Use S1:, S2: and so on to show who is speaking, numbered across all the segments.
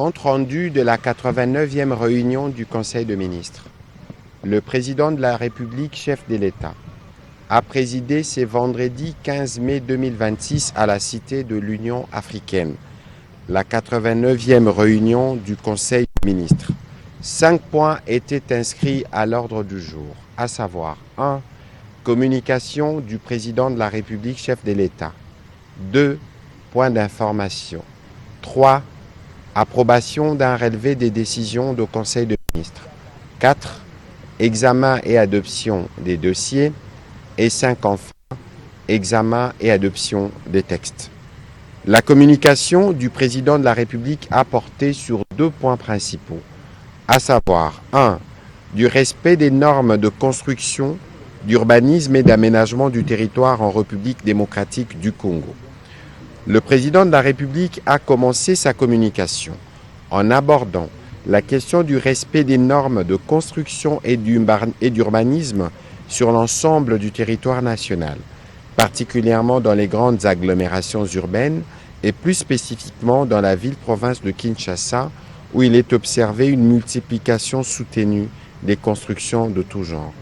S1: Compte rendu de la 89e réunion du Conseil de ministres. Le président de la République, chef de l'État, a présidé ce vendredi 15 mai 2026 à la Cité de l'Union africaine, la 89e réunion du Conseil des ministres. 5 points étaient inscrits à l'ordre du jour, à savoir 1. Communication du président de la République, chef de l'État. 2. Points d'information. 3. Approbation d'un relevé des décisions du Conseil des ministres. 4. Examen et adoption des dossiers. Et 5. Enfin, examen et adoption des textes. La communication du président de la République a porté sur 2 points principaux, à savoir 1. Du respect des normes de construction, d'urbanisme et d'aménagement du territoire en République démocratique du Congo. Le président de la République a commencé sa communication en abordant la question du respect des normes de construction et d'urbanisme sur l'ensemble du territoire national, particulièrement dans les grandes agglomérations urbaines et plus spécifiquement dans la ville-province de Kinshasa, où il est observé une multiplication soutenue des constructions de tout genre.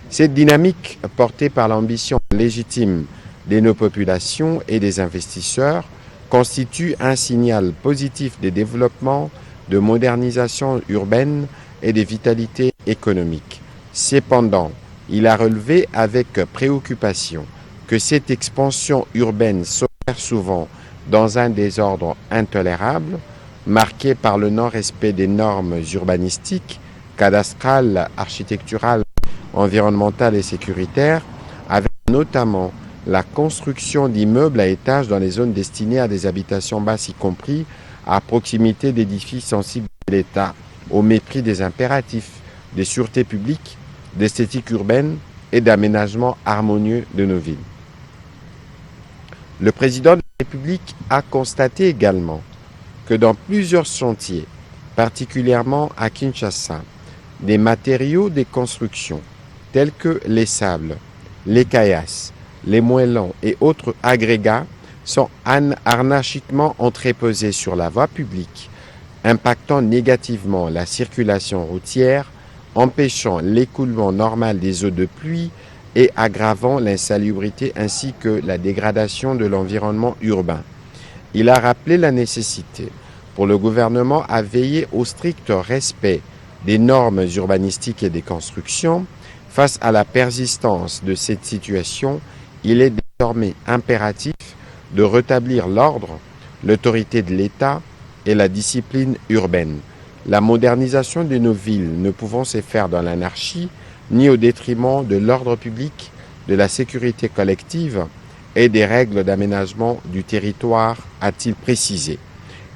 S1: Cette dynamique, portée par l'ambition légitime de nos populations et des investisseurs, constitue un signal positif de développement, de modernisation urbaine et de vitalité économique. Cependant, il a relevé avec préoccupation que cette expansion urbaine s'opère souvent dans un désordre intolérable, marqué par le non-respect des normes urbanistiques, cadastrales, architecturales, environnementales et sécuritaires, avec notamment la construction d'immeubles à étages dans les zones destinées à des habitations basses, y compris à proximité d'édifices sensibles de l'État, au mépris des impératifs de sûreté publique, d'esthétique urbaine et d'aménagement harmonieux de nos villes. Le président de la République a constaté également que dans plusieurs chantiers, particulièrement à Kinshasa, des matériaux de construction tels que les sables, les caillasses, les moellons et autres agrégats sont anarchiquement entreposés sur la voie publique, impactant négativement la circulation routière, empêchant l'écoulement normal des eaux de pluie et aggravant l'insalubrité ainsi que la dégradation de l'environnement urbain. Il a rappelé la nécessité pour le gouvernement à veiller au strict respect des normes urbanistiques et des constructions. Face à la persistance de cette situation, il est désormais impératif de rétablir l'ordre, l'autorité de l'État et la discipline urbaine. La modernisation de nos villes ne pouvant se faire dans l'anarchie, ni au détriment de l'ordre public, de la sécurité collective et des règles d'aménagement du territoire, a-t-il précisé.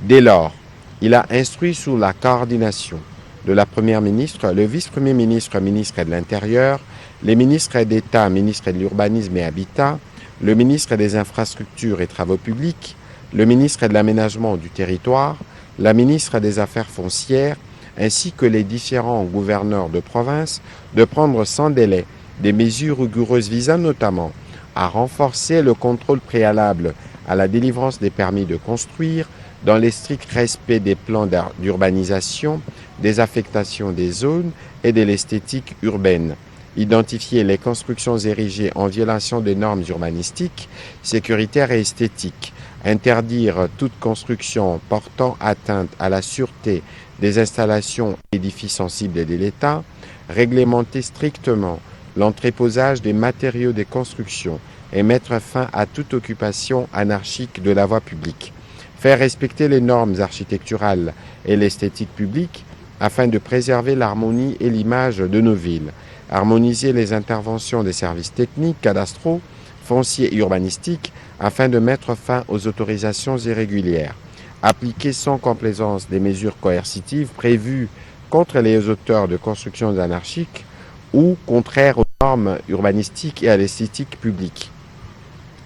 S1: Dès lors, il a instruit sous la coordination de la Première ministre, le vice-premier ministre, ministre de l'Intérieur, les ministres d'État, ministre de l'Urbanisme et Habitat, le ministre des Infrastructures et Travaux publics, le ministre de l'Aménagement du territoire, la ministre des Affaires foncières, ainsi que les différents gouverneurs de province, de prendre sans délai des mesures rigoureuses visant notamment à renforcer le contrôle préalable à la délivrance des permis de construire, dans les stricts respects des plans d'urbanisation, des affectations des zones et de l'esthétique urbaine. Identifier les constructions érigées en violation des normes urbanistiques, sécuritaires et esthétiques. Interdire toute construction portant atteinte à la sûreté des installations et édifices sensibles de l'État. Réglementer strictement l'entreposage des matériaux de construction et mettre fin à toute occupation anarchique de la voie publique. Faire respecter les normes architecturales et l'esthétique publique afin de préserver l'harmonie et l'image de nos villes. Harmoniser les interventions des services techniques, cadastraux, fonciers et urbanistiques afin de mettre fin aux autorisations irrégulières. Appliquer sans complaisance des mesures coercitives prévues contre les auteurs de constructions anarchiques ou contraires aux normes urbanistiques et à l'esthétique publique.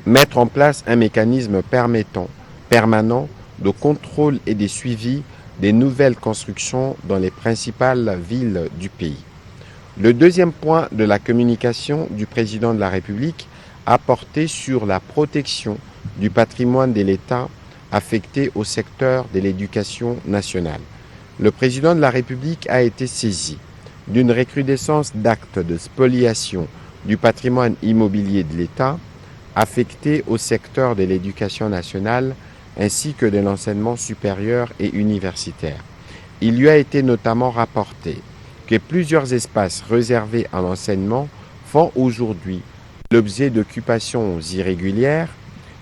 S1: Mettre en place un mécanisme permanent de contrôle et de suivi des nouvelles constructions dans les principales villes du pays. Le deuxième point de la communication du président de la République a porté sur la protection du patrimoine de l'État affectés au secteur de l'éducation nationale. Le président de la République a été saisi d'une recrudescence d'actes de spoliation du patrimoine immobilier de l'État affecté au secteur de l'éducation nationale ainsi que de l'enseignement supérieur et universitaire. Il lui a été notamment rapporté que plusieurs espaces réservés à l'enseignement font aujourd'hui l'objet d'occupations irrégulières,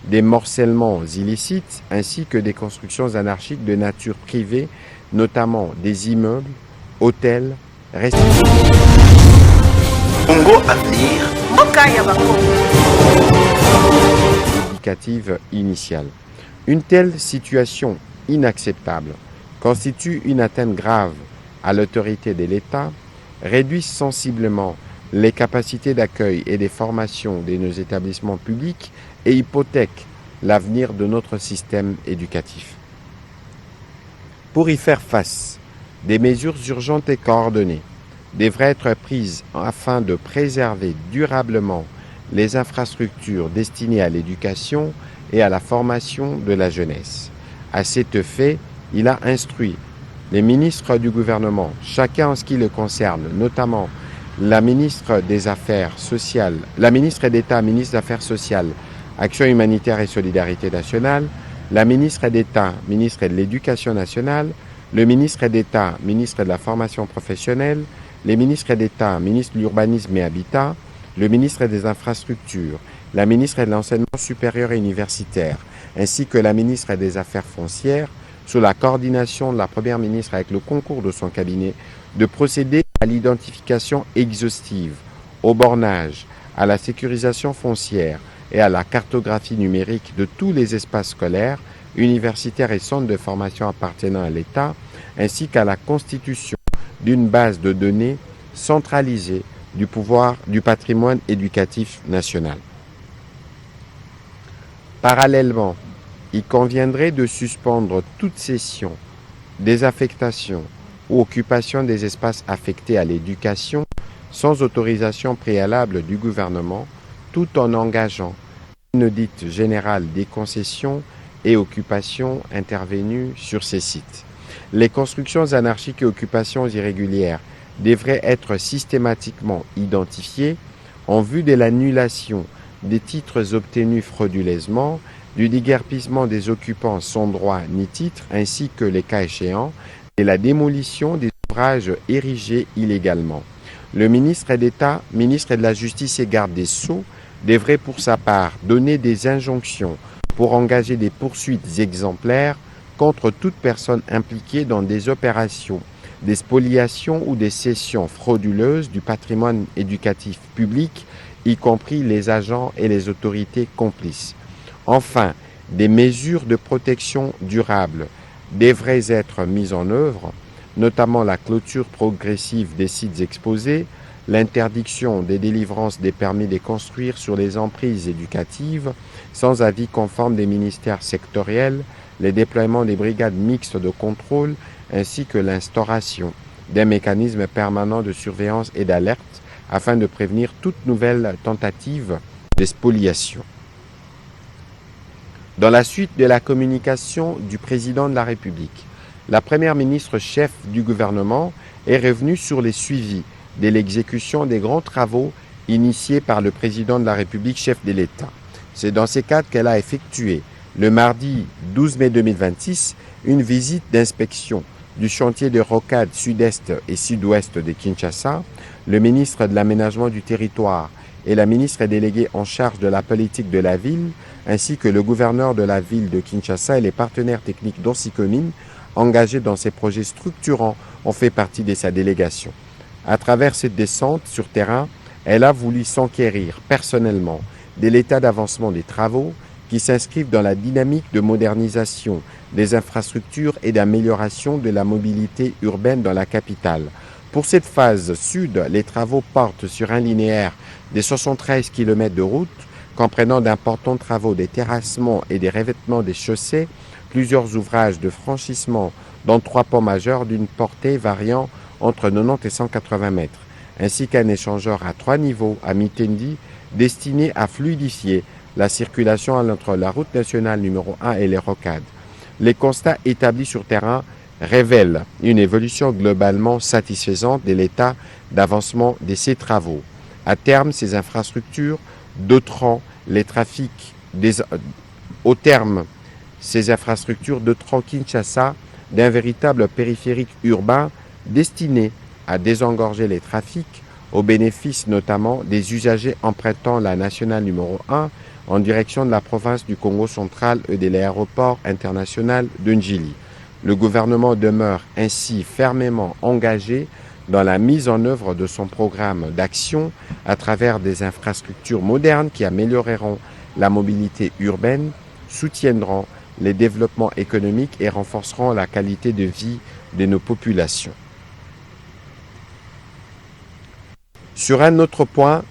S1: des morcellements illicites ainsi que des constructions anarchiques de nature privée, notamment des immeubles, hôtels, restaurants.
S2: Congo Avenir.
S1: Éducative initiale. Une telle situation inacceptable constitue une atteinte grave à l'autorité de l'État, réduit sensiblement les capacités d'accueil et de formation de nos établissements publics et hypothèque l'avenir de notre système éducatif. Pour y faire face, des mesures urgentes et coordonnées devraient être prises afin de préserver durablement les infrastructures destinées à l'éducation et à la formation de la jeunesse. À cet fait, il a instruit les ministres du gouvernement, chacun en ce qui le concerne, notamment la ministre des Affaires sociales, la ministre d'État, ministre des Affaires sociales, Action humanitaire et solidarité nationale, la ministre d'État, ministre de l'Éducation nationale, le ministre d'État, ministre de la formation professionnelle, les ministres d'État, ministre de l'Urbanisme et Habitat, le ministre des Infrastructures, la ministre de l'Enseignement supérieur et universitaire, ainsi que la ministre des Affaires foncières, sous la coordination de la Première ministre avec le concours de son cabinet, de procéder à l'identification exhaustive, au bornage, à la sécurisation foncière et à la cartographie numérique de tous les espaces scolaires, universitaires et centres de formation appartenant à l'État, ainsi qu'à la constitution d'une base de données centralisée du patrimoine éducatif national. Parallèlement, il conviendrait de suspendre toute cession, désaffectation ou occupation des espaces affectés à l'éducation sans autorisation préalable du gouvernement, tout en engageant une audit générale des concessions et occupations intervenues sur ces sites. Les constructions anarchiques et occupations irrégulières devraient être systématiquement identifiées en vue de l'annulation des titres obtenus frauduleusement, du déguerpissement des occupants sans droit ni titre, ainsi que, les cas échéants, de la démolition des ouvrages érigés illégalement. Le ministre d'État, ministre de la Justice et garde des Sceaux devrait pour sa part donner des injonctions pour engager des poursuites exemplaires contre toute personne impliquée dans des opérations, des spoliations ou des cessions frauduleuses du patrimoine éducatif public, y compris les agents et les autorités complices. Enfin, des mesures de protection durable devraient être mises en œuvre, notamment la clôture progressive des sites exposés, l'interdiction des délivrances des permis de construire sur les emprises éducatives sans avis conforme des ministères sectoriels, le déploiement des brigades mixtes de contrôle ainsi que l'instauration d'un mécanisme permanent de surveillance et d'alerte afin de prévenir toute nouvelle tentative de spoliation. Dans la suite de la communication du président de la République, la première ministre chef du gouvernement est revenue sur les suivis de l'exécution des grands travaux initiés par le président de la République chef de l'État. C'est dans ces cadres qu'elle a effectué, le mardi 12 mai 2026, une visite d'inspection du chantier de rocade sud-est et sud-ouest de Kinshasa. Le ministre de l'Aménagement du Territoire et la ministre déléguée en charge de la politique de la ville, ainsi que le gouverneur de la ville de Kinshasa et les partenaires techniques d'Orsicomine engagés dans ces projets structurants ont fait partie de sa délégation. À travers cette descente sur terrain, elle a voulu s'enquérir personnellement de l'état d'avancement des travaux qui s'inscrivent dans la dynamique de modernisation des infrastructures et d'amélioration de la mobilité urbaine dans la capitale. Pour cette phase sud, les travaux portent sur un linéaire de 73 km de route, comprenant d'importants travaux de terrassement et des revêtements des chaussées, plusieurs ouvrages de franchissement, dont 3 ponts majeurs d'une portée variant entre 90 et 180 mètres, ainsi qu'un échangeur à 3 niveaux à Mitendi, destiné à fluidifier la circulation entre la route nationale numéro 1 et les rocades. les constats établis sur terrain révèlent une évolution globalement satisfaisante de l'état d'avancement de ces travaux. À terme, ces infrastructures doteront les trafics au terme, ces infrastructures doteront Kinshasa d'un véritable périphérique urbain destiné à désengorger les trafics au bénéfice notamment des usagers empruntant la nationale numéro 1 en direction de la province du Congo central et de l'aéroport international de Njili. Le gouvernement demeure ainsi fermement engagé dans la mise en œuvre de son programme d'action à travers des infrastructures modernes qui amélioreront la mobilité urbaine, soutiendront les développements économiques et renforceront la qualité de vie de nos populations. Sur un autre point,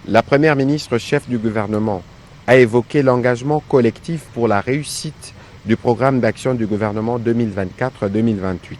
S1: la Première ministre chef du gouvernement a évoqué l'engagement collectif pour la réussite du programme d'action du gouvernement 2024-2028.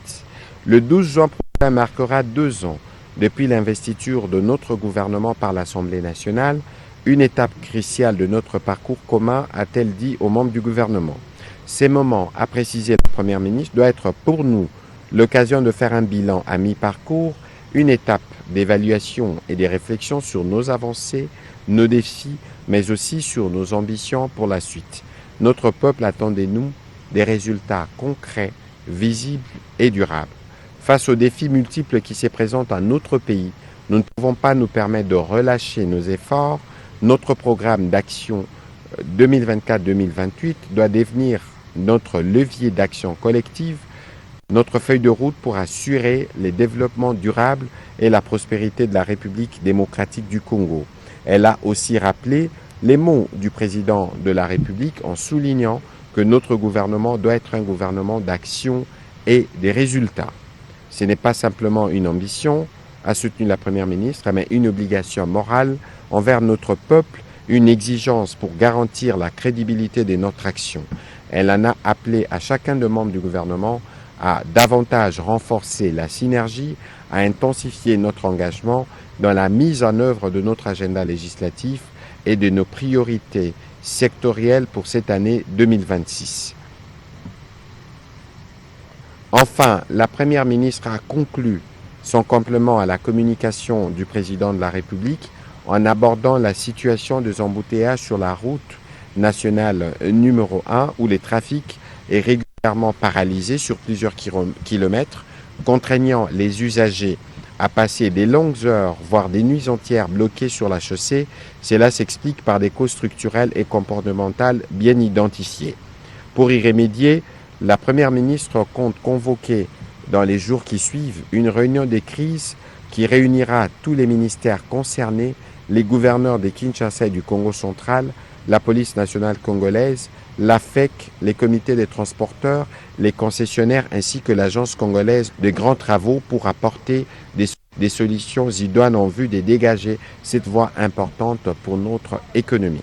S1: Le 12 juin prochain marquera 2 ans depuis l'investiture de notre gouvernement par l'Assemblée nationale, une étape cruciale de notre parcours commun, a-t-elle dit aux membres du gouvernement. Ces moments, a précisé la Première ministre, doit être pour nous l'occasion de faire un bilan à mi-parcours, une étape d'évaluation et des réflexions sur nos avancées, nos défis, mais aussi sur nos ambitions pour la suite. Notre peuple attend de nous des résultats concrets, visibles et durables. Face aux défis multiples qui se présentent à notre pays, nous ne pouvons pas nous permettre de relâcher nos efforts. Notre programme d'action 2024-2028 doit devenir notre levier d'action collective, notre feuille de route pour assurer les développements durables et la prospérité de la République démocratique du Congo. Elle a aussi rappelé les mots du président de la République en soulignant que notre gouvernement doit être un gouvernement d'action et des résultats. Ce n'est pas simplement une ambition, a soutenu la Première ministre, mais une obligation morale envers notre peuple, une exigence pour garantir la crédibilité de notre action. Elle en a appelé à chacun des membres du gouvernement à davantage renforcer la synergie, à intensifier notre engagement dans la mise en œuvre de notre agenda législatif et de nos priorités sectorielles pour cette année 2026. Enfin, la Première ministre a conclu son complément à la communication du président de la République en abordant la situation des embouteillages sur la route nationale numéro 1 où les trafics est régulièrement paralysé sur plusieurs kilomètres, contraignant les usagers à passer des longues heures, voire des nuits entières bloquées sur la chaussée. Cela s'explique par des causes structurelles et comportementales bien identifiées. Pour y remédier, la Première ministre compte convoquer dans les jours qui suivent une réunion de crise qui réunira tous les ministères concernés, les gouverneurs de Kinshasa et du Congo central, la police nationale congolaise, l'AFEC, les comités des transporteurs, les concessionnaires ainsi que l'agence congolaise de grands travaux pour apporter des solutions idoines en vue de dégager cette voie importante pour notre économie.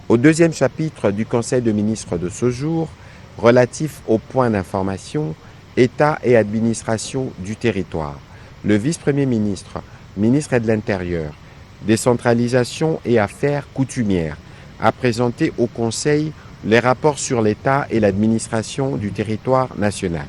S1: Au deuxième chapitre du Conseil de ministres de ce jour, relatif aux points d'information, État et administration du territoire, le vice-premier ministre, ministre de l'Intérieur, décentralisation et affaires coutumières, a présenté au Conseil les rapports sur l'État et l'administration du territoire national.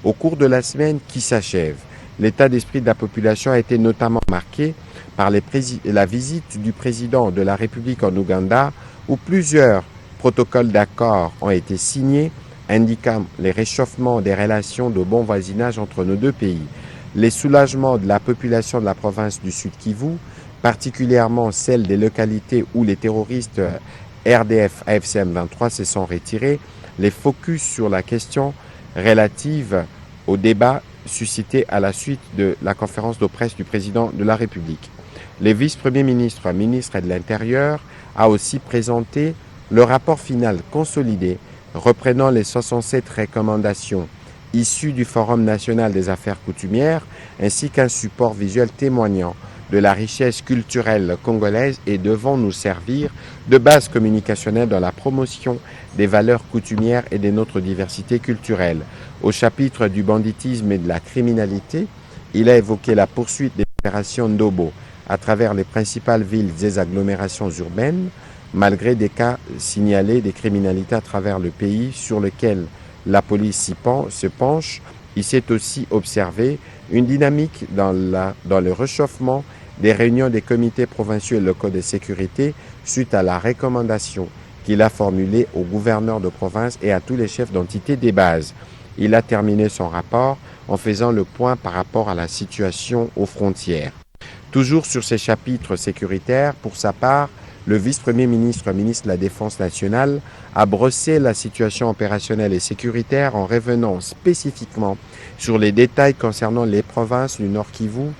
S1: Au cours de la semaine qui s'achève, l'état d'esprit de la population a été notamment marqué par la visite du président de la République en Ouganda, où plusieurs protocoles d'accord ont été signés, indiquant les réchauffements des relations de bon voisinage entre nos deux pays, les soulagements de la population de la province du Sud Kivu, particulièrement celle des localités où les terroristes RDF AFCM 23 se sont retirés, les focus sur la question relative au débat suscité à la suite de la conférence de presse du président de la République. Le vice-premier ministre, ministre de l'Intérieur, a aussi présenté le rapport final consolidé reprenant les 67 recommandations issues du Forum national des affaires coutumières ainsi qu'un support visuel témoignant de la richesse culturelle congolaise et devant nous servir de base communicationnelle dans la promotion des valeurs coutumières et de notre diversité culturelle. Au chapitre du banditisme et de la criminalité, il a évoqué la poursuite des opérations Ndobo à travers les principales villes des agglomérations urbaines, malgré des cas signalés de criminalité à travers le pays sur lesquels la police se penche. Il s'est aussi observé une dynamique dans le réchauffement des réunions des comités provinciaux et locaux de sécurité suite à la recommandation qu'il a formulée aux gouverneurs de province et à tous les chefs d'entités des bases. Il a terminé son rapport en faisant le point par rapport à la situation aux frontières. Toujours sur ces chapitres sécuritaires, pour sa part, le vice-premier ministre, ministre de la Défense nationale, a brossé la situation opérationnelle et sécuritaire en revenant spécifiquement sur les détails concernant les provinces du Nord Kivu,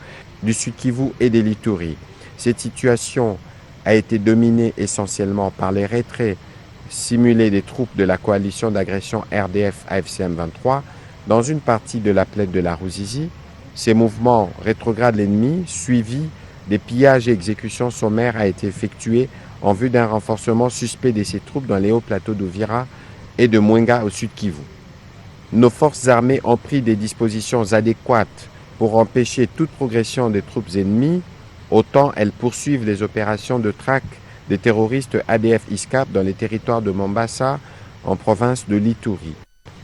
S1: du Sud Kivu et de l'Ituri. Cette situation a été dominée essentiellement par les retraits simulés des troupes de la coalition d'agression RDF-AFCM 23 dans une partie de la plaine de la Ruzizi. Ces mouvements rétrogradent l'ennemi, suivis des pillages et exécutions sommaires, a été effectué en vue d'un renforcement suspect de ces troupes dans les hauts plateaux d'Uvira et de Mwenga au Sud Kivu. Nos forces armées ont pris des dispositions adéquates pour empêcher toute progression des troupes ennemies. Autant elles poursuivent les opérations de traque des terroristes ADF-ISCAP dans les territoires de Mombasa, en province de l'Ituri.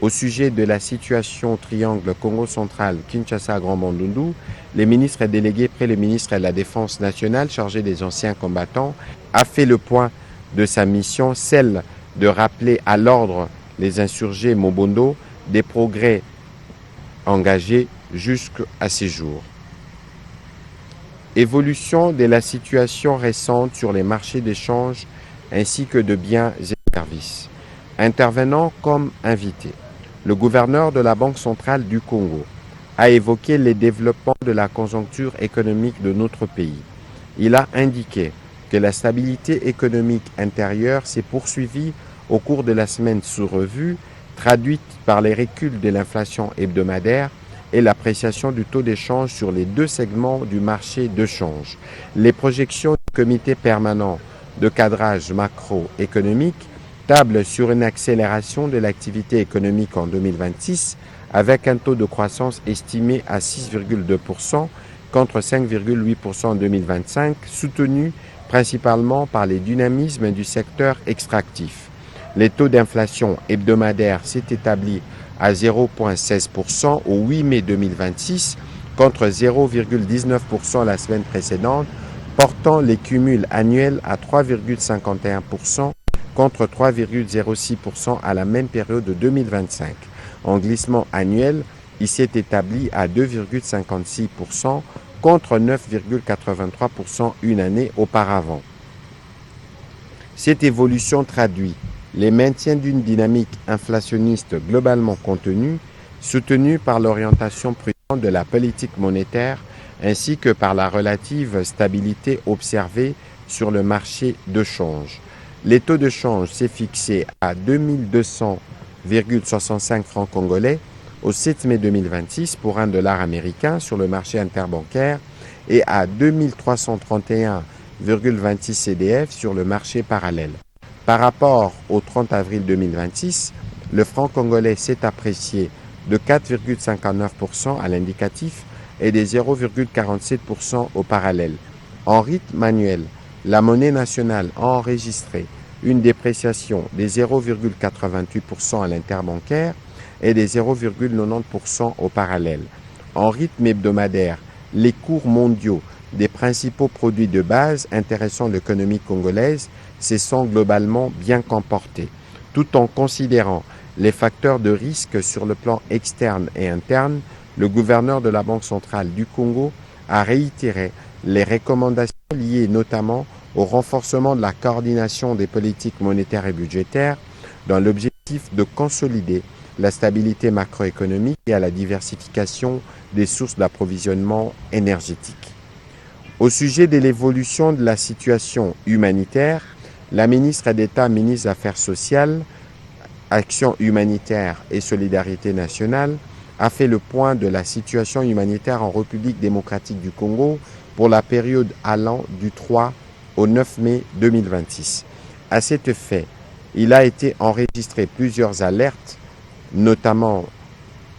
S1: Au sujet de la situation triangle Congo central, Kinshasa, Grand Bandundu, les ministres et délégués près le ministre de la Défense nationale chargé des anciens combattants a fait le point de sa mission, celle de rappeler à l'ordre les insurgés Mobondo des progrès engagés jusqu'à ces jours. Évolution de la situation récente sur les marchés d'échange ainsi que de biens et services. Intervenant comme invité, le gouverneur de la Banque centrale du Congo a évoqué les développements de la conjoncture économique de notre pays. Il a indiqué que la stabilité économique intérieure s'est poursuivie au cours de la semaine sous revue, traduite par les reculs de l'inflation hebdomadaire et l'appréciation du taux d'échange sur les deux segments du marché de change. Les projections du comité permanent de cadrage macroéconomique tablent sur une accélération de l'activité économique en 2026 avec un taux de croissance estimé à 6,2% contre 5,8% en 2025, soutenu principalement par les dynamismes du secteur extractif. Les taux d'inflation hebdomadaire s'est établi à 0,16% au 8 mai 2026 contre 0,19% la semaine précédente, portant les cumuls annuels à 3,51% contre 3,06% à la même période de 2025. En glissement annuel, il s'est établi à 2,56% contre 9,83% une année auparavant. Cette évolution traduit les maintiens d'une dynamique inflationniste globalement contenue, soutenue par l'orientation prudente de la politique monétaire ainsi que par la relative stabilité observée sur le marché de change. Les taux de change s'est fixé à 2200,65 francs congolais au 7 mai 2026 pour $1 américain sur le marché interbancaire et à 2331,26 CDF sur le marché parallèle. Par rapport au 30 avril 2026, le franc congolais s'est apprécié de 4,59% à l'indicatif et de 0,47% au parallèle. En rythme annuel, la monnaie nationale a enregistré une dépréciation de 0,88% à l'interbancaire et de 0,90% au parallèle. En rythme hebdomadaire, les cours mondiaux des principaux produits de base intéressant l'économie congolaise se sont globalement bien comportés, tout en considérant les facteurs de risque sur le plan externe et interne. Le gouverneur de la Banque centrale du Congo a réitéré les recommandations liées notamment au renforcement de la coordination des politiques monétaires et budgétaires dans l'objectif de consolider la stabilité macroéconomique et à la diversification des sources d'approvisionnement énergétique. Au sujet de l'évolution de la situation humanitaire, la ministre d'État, ministre des Affaires sociales, Action humanitaire et solidarité nationale, a fait le point de la situation humanitaire en République démocratique du Congo pour la période allant du 3 au 9 mai 2026. À cet effet, il a été enregistré plusieurs alertes, notamment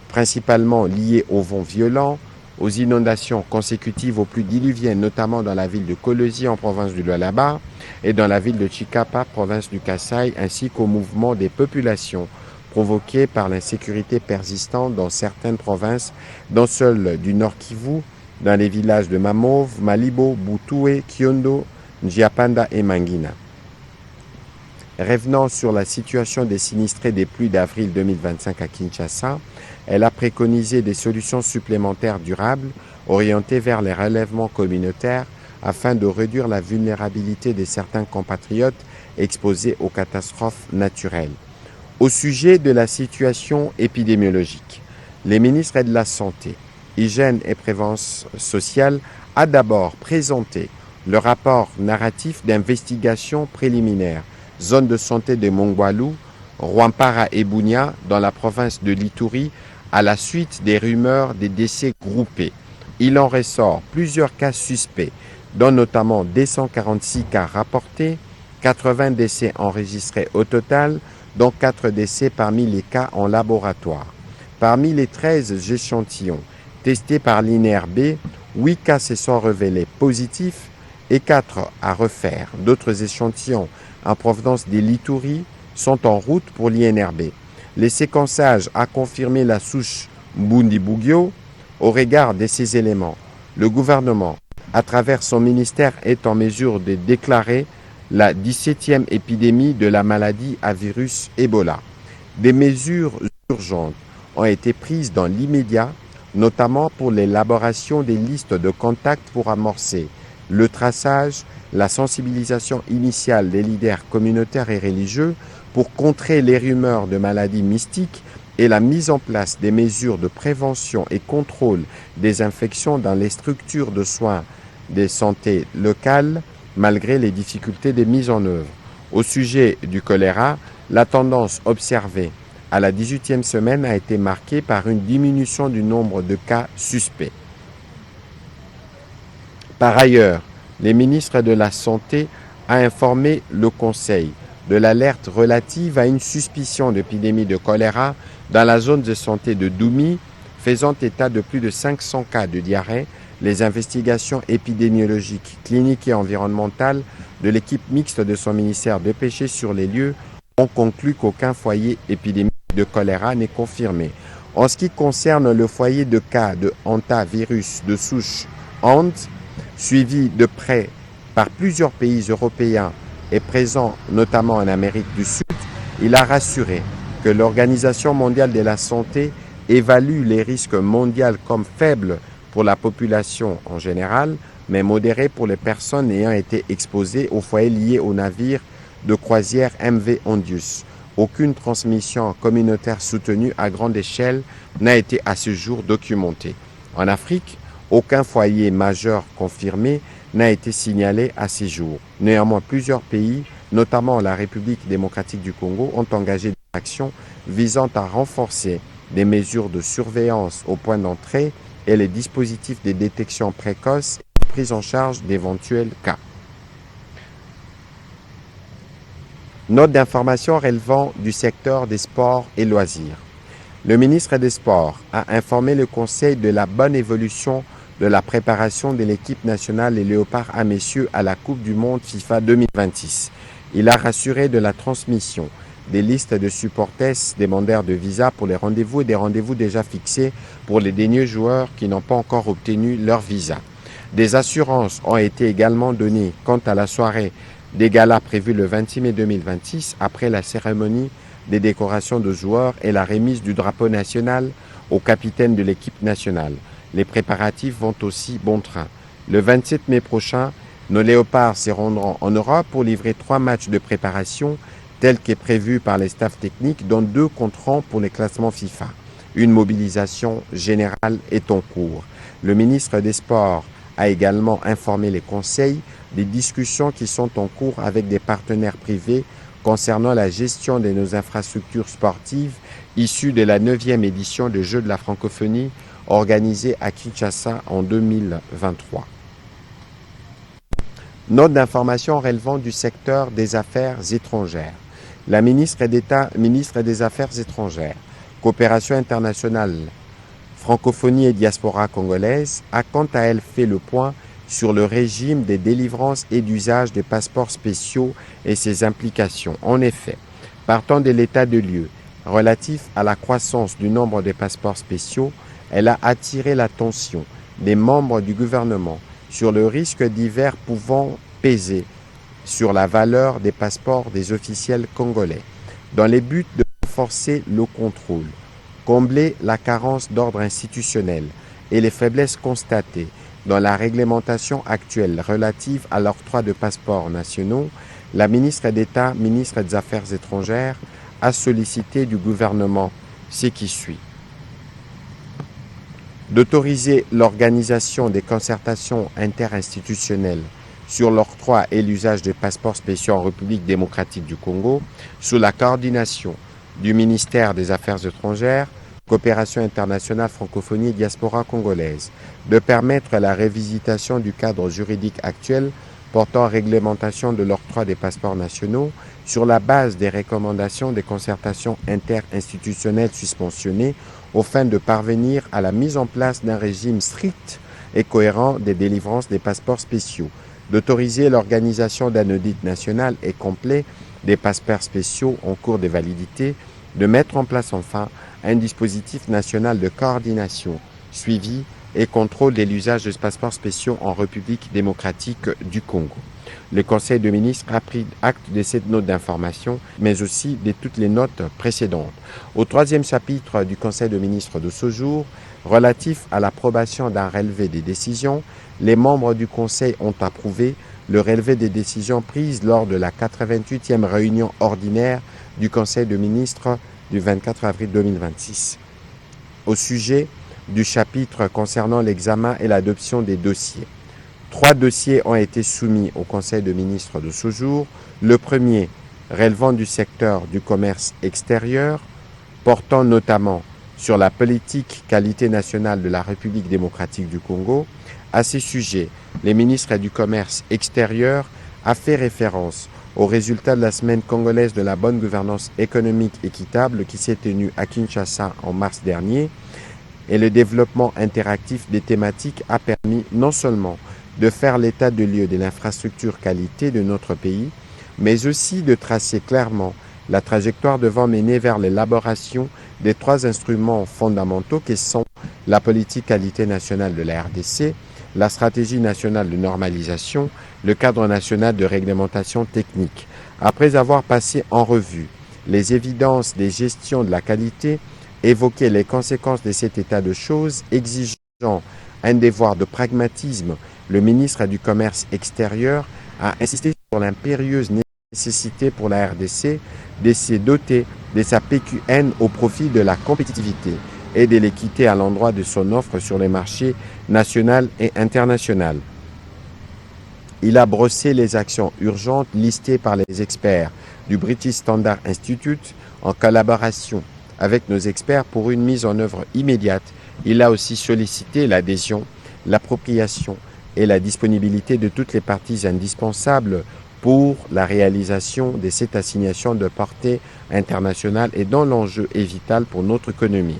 S1: principalement liées aux vents violents, aux inondations consécutives aux pluies diluviennes, notamment dans la ville de Kolwezi en province du Lualaba et dans la ville de Chikapa, province du Kasaï, ainsi qu'au mouvement des populations provoqué par l'insécurité persistante dans certaines provinces, dont celle du Nord Kivu, dans les villages de Mamove, Malibo, Butue, Kiondo, Njiapanda et Mangina. Revenant sur la situation des sinistrés des pluies d'avril 2025 à Kinshasa, elle a préconisé des solutions supplémentaires durables orientées vers les relèvements communautaires afin de réduire la vulnérabilité de certains compatriotes exposés aux catastrophes naturelles. Au sujet de la situation épidémiologique, les ministres de la Santé, Hygiène et Prévention sociale a d'abord présenté le rapport narratif d'investigation préliminaire zone de santé de Mongwalu, Rwampara et Bunia dans la province de l'Ituri à la suite des rumeurs des décès groupés. Il en ressort plusieurs cas suspects, dont notamment 246 cas rapportés, 80 décès enregistrés au total, dont 4 décès parmi les cas en laboratoire. Parmi les 13 échantillons testés par l'INRB, 8 cas se sont révélés positifs et 4 à refaire. D'autres échantillons en provenance des Lituri sont en route pour l'INRB. Le séquençage a confirmé la souche Mbundibugyo. Au regard de ces éléments, le gouvernement, à travers son ministère, est en mesure de déclarer la 17e épidémie de la maladie à virus Ebola. Des mesures urgentes ont été prises dans l'immédiat, notamment pour l'élaboration des listes de contacts pour amorcer le traçage, la sensibilisation initiale des leaders communautaires et religieux pour contrer les rumeurs de maladies mystiques et la mise en place des mesures de prévention et contrôle des infections dans les structures de soins de santé locales, malgré les difficultés de mise en œuvre. Au sujet du choléra, la tendance observée à la 18e semaine a été marquée par une diminution du nombre de cas suspects. Par ailleurs, les ministres de la Santé ont informé le Conseil de l'alerte relative à une suspicion d'épidémie de choléra dans la zone de santé de Doumi, faisant état de plus de 500 cas de diarrhée. Les investigations épidémiologiques, cliniques et environnementales de l'équipe mixte de son ministère dépêchée sur les lieux ont conclu qu'aucun foyer épidémique de choléra n'est confirmé. En ce qui concerne le foyer de cas de hantavirus de souche HANT, suivi de près par plusieurs pays européens et présent notamment en Amérique du Sud, il a rassuré que l'Organisation mondiale de la santé évalue les risques mondiaux comme faibles pour la population en général, mais modérés pour les personnes ayant été exposées aux foyers liés au navire de croisière MV Ondius. Aucune transmission communautaire soutenue à grande échelle n'a été à ce jour documentée. En Afrique, aucun foyer majeur confirmé n'a été signalé à ce jour. Néanmoins, plusieurs pays, notamment la République démocratique du Congo, ont engagé des actions visant à renforcer des mesures de surveillance au point d'entrée et les dispositifs de détection précoce et de prise en charge d'éventuels cas. Note d'information relevant du secteur des sports et loisirs. Le ministre des Sports a informé le Conseil de la bonne évolution de la préparation de l'équipe nationale des Léopards à messieurs à la Coupe du Monde FIFA 2026. Il a rassuré de la transmission des listes de supporters demandeurs de visa pour les rendez-vous et des rendez-vous déjà fixés pour les derniers joueurs qui n'ont pas encore obtenu leur visa. Des assurances ont été également données quant à la soirée des galas prévue le 26 mai 2026 après la cérémonie des décorations de joueurs et la remise du drapeau national au capitaine de l'équipe nationale. Les préparatifs vont aussi bon train. Le 27 mai prochain, nos Léopards se rendront en Europe pour livrer 3 matchs de préparation tels qu'est prévu par les staffs techniques, dont 2 compteront pour les classements FIFA. Une mobilisation générale est en cours. Le ministre des Sports a également informé les conseils des discussions qui sont en cours avec des partenaires privés concernant la gestion de nos infrastructures sportives issues de la 9e édition des Jeux de la francophonie organisée à Kinshasa en 2023. Note d'information relevant du secteur des affaires étrangères. La ministre d'État, ministre des Affaires étrangères, coopération internationale, Francophonie et diaspora congolaise, a quant à elle fait le point sur le régime des délivrances et d'usage des passeports spéciaux et ses implications. En effet, partant de l'état de lieu relatif à la croissance du nombre de passeports spéciaux, elle a attiré l'attention des membres du gouvernement sur le risque divers pouvant peser sur la valeur des passeports des officiels congolais, dans le but de renforcer le contrôle, combler la carence d'ordre institutionnel et les faiblesses constatées dans la réglementation actuelle relative à l'octroi de passeports nationaux. La ministre d'État, ministre des Affaires étrangères, a sollicité du gouvernement ce qui suit: d'autoriser l'organisation des concertations interinstitutionnelles sur l'octroi et l'usage des passeports spéciaux en République démocratique du Congo, sous la coordination du ministère des Affaires étrangères, Coopération internationale, francophonie et diaspora congolaise, de permettre la révisitation du cadre juridique actuel portant réglementation de l'octroi des passeports nationaux sur la base des recommandations des concertations interinstitutionnelles suspensionnées, aux fins de parvenir à la mise en place d'un régime strict et cohérent des délivrances des passeports spéciaux, d'autoriser l'organisation d'un audit national et complet des passeports spéciaux en cours de validité, de mettre en place enfin un dispositif national de coordination, suivi et contrôle de l'usage des passeports spéciaux en République démocratique du Congo. Le Conseil de ministres a pris acte de cette note d'information, mais aussi de toutes les notes précédentes. Au troisième chapitre du Conseil de ministres de ce jour, relatif à l'approbation d'un relevé des décisions, les membres du Conseil ont approuvé le relevé des décisions prises lors de la 88e réunion ordinaire du Conseil de ministres du 24 avril 2026. Au sujet du chapitre concernant l'examen et l'adoption des dossiers, 3 dossiers ont été soumis au Conseil de ministres de ce jour. Le premier, relevant du secteur du commerce extérieur, portant notamment sur la politique qualité nationale de la République démocratique du Congo. À ce sujet, les ministres du commerce extérieur a fait référence aux résultats de la semaine congolaise de la bonne gouvernance économique équitable qui s'est tenue à Kinshasa en mars dernier, et le développement interactif des thématiques a permis non seulement de faire l'état de lieu de l'infrastructure qualité de notre pays, mais aussi de tracer clairement la trajectoire devant mener vers l'élaboration des 3 instruments fondamentaux que sont la politique qualité nationale de la RDC, la stratégie nationale de normalisation, le cadre national de réglementation technique. Après avoir passé en revue les évidences des gestions de la qualité, évoqué les conséquences de cet état de choses, exigeant un devoir de pragmatisme, le ministre du Commerce extérieur a insisté sur l'impérieuse nécessité pour la RDC de se doter de sa PQN au profit de la compétitivité et de l'équité à l'endroit de son offre sur les marchés national et international. Il a brossé les actions urgentes listées par les experts du British Standard Institute en collaboration avec nos experts pour une mise en œuvre immédiate. Il a aussi sollicité l'adhésion, l'appropriation et la disponibilité de toutes les parties indispensables pour la réalisation de cette assignation de portée internationale et dont l'enjeu est vital pour notre économie.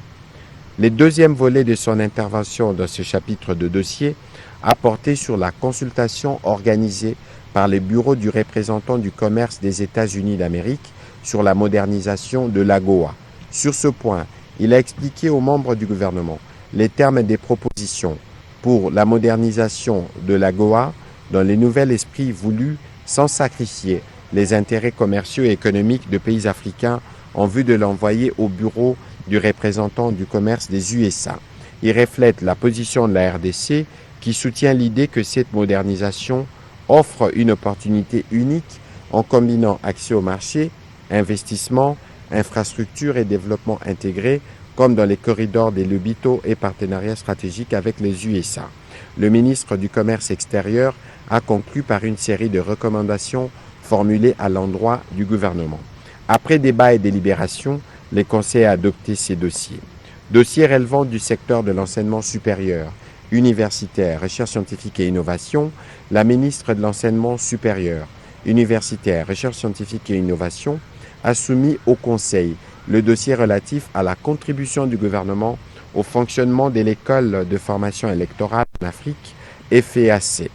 S1: Le deuxième volet de son intervention dans ce chapitre de dossier a porté sur la consultation organisée par le bureau du représentant du commerce des États-Unis d'Amérique sur la modernisation de l'AGOA. Sur ce point, il a expliqué aux membres du gouvernement les termes des propositions pour la modernisation de l'AGOA dans le nouvel esprit voulu sans sacrifier les intérêts commerciaux et économiques de pays africains en vue de l'envoyer au bureau du représentant du commerce des USA. Il reflète la position de la RDC qui soutient l'idée que cette modernisation offre une opportunité unique en combinant accès au marché, investissement, infrastructures et développement intégré, comme dans les corridors des Lobito et partenariats stratégiques avec les USA. Le ministre du Commerce extérieur a conclu par une série de recommandations formulées à l'endroit du gouvernement. Après débat et délibération, le Conseil a adopté ces dossiers. Dossiers relevant du secteur de l'enseignement supérieur, universitaire, recherche scientifique et innovation, la ministre de l'Enseignement supérieur, universitaire, recherche scientifique et innovation a soumis au Conseil le dossier relatif à la contribution du gouvernement au fonctionnement de l'école de formation électorale en Afrique, FEAC.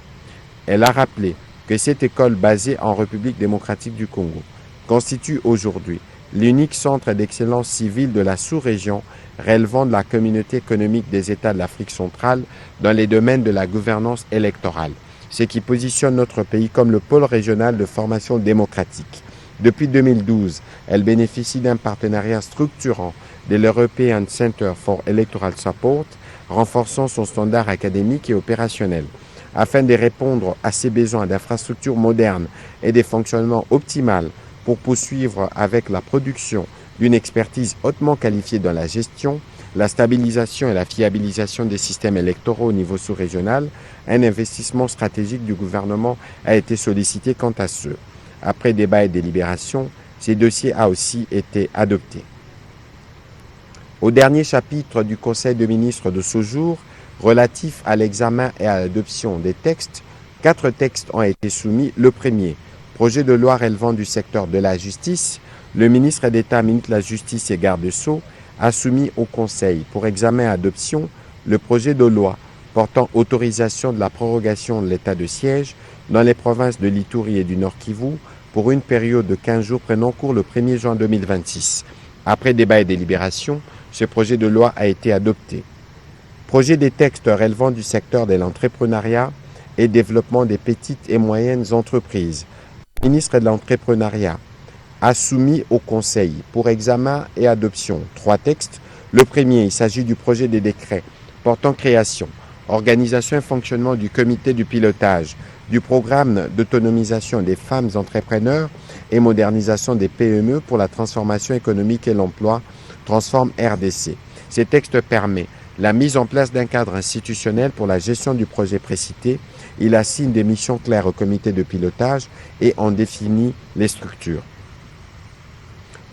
S1: Elle a rappelé que cette école basée en République démocratique du Congo constitue aujourd'hui l'unique centre d'excellence civile de la sous-région relevant de la communauté économique des États de l'Afrique centrale dans les domaines de la gouvernance électorale, ce qui positionne notre pays comme le pôle régional de formation démocratique. Depuis 2012, elle bénéficie d'un partenariat structurant de l'European Center for Electoral Support, renforçant son standard académique et opérationnel. Afin de répondre à ses besoins d'infrastructures modernes et de fonctionnement optimal pour poursuivre avec la production d'une expertise hautement qualifiée dans la gestion, la stabilisation et la fiabilisation des systèmes électoraux au niveau sous-régional, un investissement stratégique du gouvernement a été sollicité quant à ce. Après débat et délibération, ce dossier a aussi été adopté. Au dernier chapitre du Conseil de ministres de ce jour, relatif à l'examen et à l'adoption des textes, 4 textes ont été soumis. Le premier, projet de loi relevant du secteur de la justice, le ministre d'État, ministre de la Justice et garde des Sceaux a soumis au Conseil pour examen et adoption le projet de loi portant autorisation de la prorogation de l'état de siège dans les provinces de l'Ituri et du Nord Kivu pour une période de 15 jours prenant cours le 1er juin 2026. Après débat et délibération, ce projet de loi a été adopté. Projet des textes relevant du secteur de l'entrepreneuriat et développement des petites et moyennes entreprises. Le ministre de l'Entrepreneuriat a soumis au Conseil pour examen et adoption 3 textes. Le premier, il s'agit du projet de décret portant création, organisation et fonctionnement du comité du pilotage, du programme d'autonomisation des femmes entrepreneurs et modernisation des PME pour la transformation économique et l'emploi, Transforme RDC. Ces textes permettent la mise en place d'un cadre institutionnel pour la gestion du projet précité. Il assigne des missions claires au comité de pilotage et en définit les structures.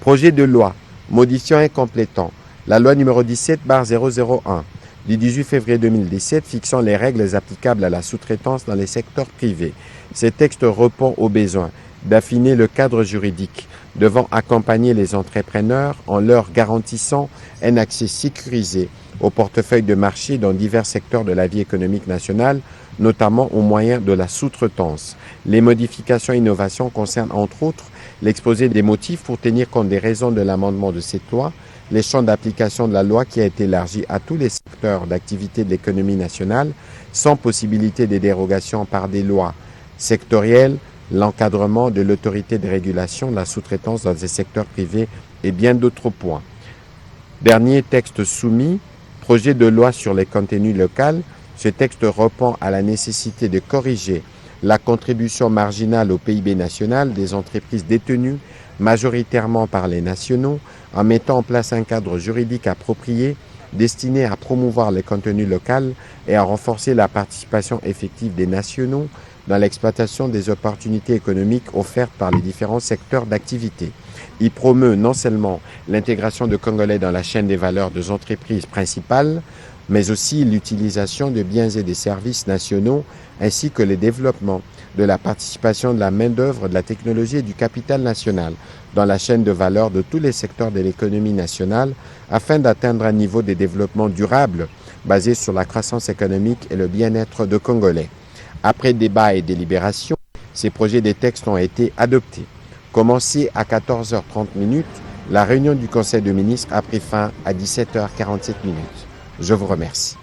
S1: Projet de loi modifiant et complétant la loi numéro 17/001 du 18 février 2017 fixant les règles applicables à la sous-traitance dans les secteurs privés. Ces textes répondent au besoin d'affiner le cadre juridique devant accompagner les entrepreneurs en leur garantissant un accès sécurisé au portefeuille de marché dans divers secteurs de la vie économique nationale, notamment au moyen de la sous-traitance. Les modifications et innovations concernent entre autres l'exposé des motifs pour tenir compte des raisons de l'amendement de cette loi, les champs d'application de la loi qui a été élargi à tous les secteurs d'activité de l'économie nationale, sans possibilité de dérogation par des lois sectorielles, l'encadrement de l'autorité de régulation de la sous-traitance dans les secteurs privés et bien d'autres points. Dernier texte soumis, projet de loi sur les contenus locaux. Ce texte répond à la nécessité de corriger la contribution marginale au PIB national des entreprises détenues majoritairement par les nationaux en mettant en place un cadre juridique approprié destiné à promouvoir les contenus locaux et à renforcer la participation effective des nationaux dans l'exploitation des opportunités économiques offertes par les différents secteurs d'activité. Il promeut non seulement l'intégration de Congolais dans la chaîne des valeurs des entreprises principales, mais aussi l'utilisation de biens et des services nationaux, ainsi que le développement de la participation de la main-d'œuvre, de la technologie et du capital national dans la chaîne de valeur de tous les secteurs de l'économie nationale, afin d'atteindre un niveau de développement durable basé sur la croissance économique et le bien-être de Congolais. Après débat et délibération, ces projets de textes ont été adoptés. Commencé à 14h30, la réunion du Conseil de ministres a pris fin à 17h47. Je vous remercie.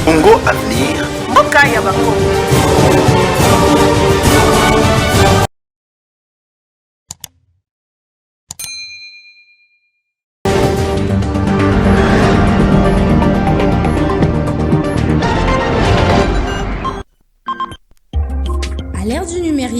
S2: Congo Avenir.
S3: Mboka ya Bakongo.